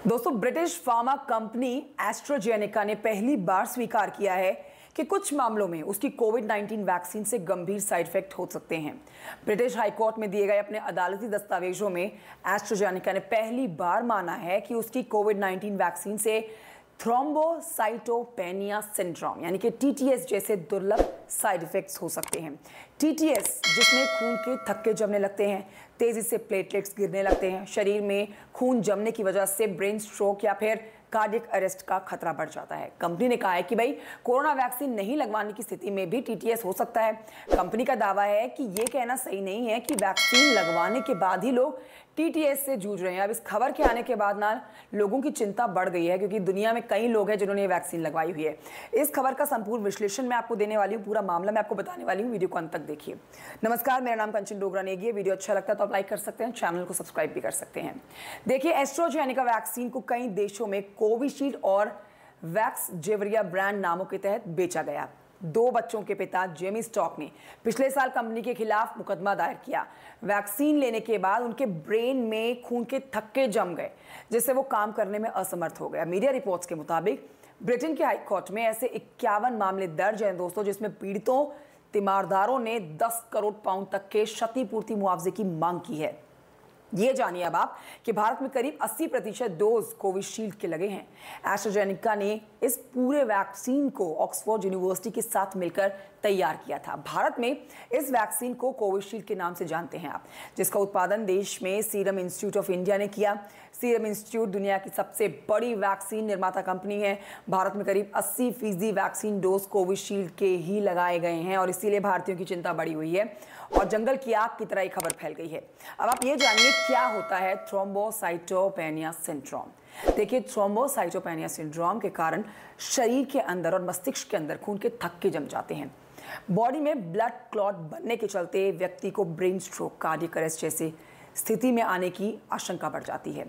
दोस्तों, British pharma company AstraZeneca ने पहली बार स्वीकार किया है कि कुछ मामलों में उसकी कोविड-19 वैक्सीन से गंभीर साइड इफेक्ट हो सकते हैं। ब्रिटिश हाईकोर्ट में दिए गए अपने अदालती दस्तावेजों में एस्ट्राजेनेका ने पहली बार माना है कि उसकी कोविड-19 वैक्सीन से थ्रोम्बोसाइटोपेनिया सिंड्रोम यानी कि टीटीएस जैसे दुर्लभ साइड इफेक्ट्स हो सकते हैं। टीटीएस जिसमें खून के थक्के जमने लगते हैं, तेजी से प्लेटलेट्स गिरने लगते हैं, शरीर में खून जमने की वजह से ब्रेन स्ट्रोक या फिर कार्डियक अरेस्ट का खतरा बढ़ जाता है। कंपनी ने कहा है कि भाई कोरोना वैक्सीन नहीं लगवाने की स्थिति में भी टीटीएस हो सकता है। कंपनी का दावा है कि ये कहना सही नहीं है कि वैक्सीन लगवाने के बाद ही लोग टीटीएस से जूझ रहे हैं। अब इस खबर के आने के बाद ना लोगों की चिंता बढ़ गई है, क्योंकि दुनिया में कई लोग हैं जिन्होंने ये वैक्सीन लगवाई हुई है। इस खबर का संपूर्ण विश्लेषण मैं आपको देने वाली हूँ, पूरा मामला मैं आपको बताने वाली हूँ। वीडियो को अंत तक देखिए। नमस्कार, मेरा नाम कंचन डोगरा नेगी है। वीडियो अच्छा लगता है तो आप लाइक कर सकते हैं, चैनल को सब्सक्राइब भी कर सकते हैं। देखिए, एस्ट्राजेनेका वैक्सीन को कई देशों में कोविशील्ड और वैक्सजेवरिया ब्रांड नामों के तहत बेचा गया। 2 बच्चों के पिता जेमी स्टॉक ने पिछले साल कंपनी के खिलाफ मुकदमा दायर किया। वैक्सीन लेने के बाद उनके ब्रेन में खून के थक्के जम गए, जिससे वो काम करने में असमर्थ हो गया। मीडिया रिपोर्ट्स के मुताबिक ब्रिटेन के हाई कोर्ट में ऐसे 51 मामले दर्ज हैं दोस्तों, जिसमें पीड़ितों तीमारदारों ने 10 करोड़ पाउंड तक के क्षतिपूर्ति मुआवजे की मांग की है। ये जानिए अब आप कि भारत में करीब 80% डोज कोविशील्ड के लगे हैं। एस्ट्राजेनेका ने इस पूरे वैक्सीन को ऑक्सफोर्ड यूनिवर्सिटी के साथ मिलकर तैयार किया था। भारत में इस वैक्सीन को कोविशील्ड के नाम से जानते हैं आप, जिसका उत्पादन देश में सीरम इंस्टीट्यूट ऑफ इंडिया ने किया। सीरम इंस्टीट्यूट दुनिया की सबसे बड़ी वैक्सीन निर्माता कंपनी है। भारत में करीब 80% वैक्सीन डोज कोविशील्ड के ही लगाए गए हैं और इसीलिए भारतीयों की चिंता बढ़ी हुई है और जंगल की आग की तरह खबर फैल गई है। अब आप ये जानिए क्या होता है थ्रोम्बोसाइटोपेनिया सिंड्रोम। देखिए, थ्रोम्बोसाइटोपेनिया सिंड्रोम के कारण शरीर के अंदर और मस्तिष्क के अंदर खून के थक्के जम जाते हैं। बॉडी में ब्लड क्लॉट बनने के चलते व्यक्ति को ब्रेन स्ट्रोक, कार्डियक अरेस्ट जैसी स्थिति में आने की आशंका बढ़ जाती है।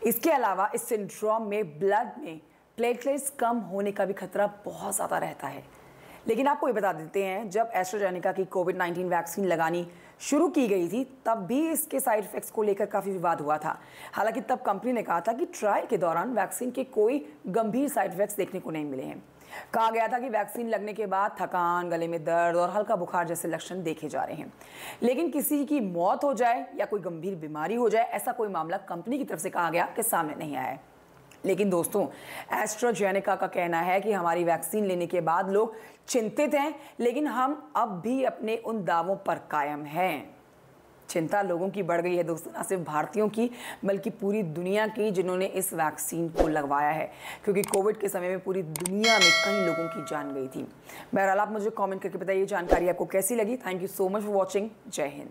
इसके अलावा इस सिंड्रोम में ब्लड में प्लेटलेट्स कम होने का भी खतरा बहुत ज़्यादा रहता है। लेकिन आपको ये बता देते हैं, जब एस्ट्राजेनेका की कोविड-19 वैक्सीन लगानी शुरू की गई थी तब भी इसके साइड इफेक्ट्स को लेकर काफ़ी विवाद हुआ था। हालांकि तब कंपनी ने कहा था कि ट्रायल के दौरान वैक्सीन के कोई गंभीर साइड इफेक्ट्स देखने को नहीं मिले हैं। कहा गया था कि वैक्सीन लगने के बाद थकान, गले में दर्द और हल्का बुखार जैसे लक्षण देखे जा रहे हैं, लेकिन किसी की मौत हो जाए या कोई गंभीर बीमारी हो जाए ऐसा कोई मामला कंपनी की तरफ से कहा गया कि सामने नहीं आया है। लेकिन दोस्तों, एस्ट्राजेनेका का कहना है कि हमारी वैक्सीन लेने के बाद लोग चिंतित हैं, लेकिन हम अब भी अपने उन दावों पर कायम हैं। चिंता लोगों की बढ़ गई है दोस्तों, न सिर्फ भारतीयों की बल्कि पूरी दुनिया की जिन्होंने इस वैक्सीन को लगवाया है, क्योंकि कोविड के समय में पूरी दुनिया में कई लोगों की जान गई थी। बहरहाल, आप मुझे कमेंट करके बताइए जानकारी आपको कैसी लगी। Thank you so much for watching. जय हिंद।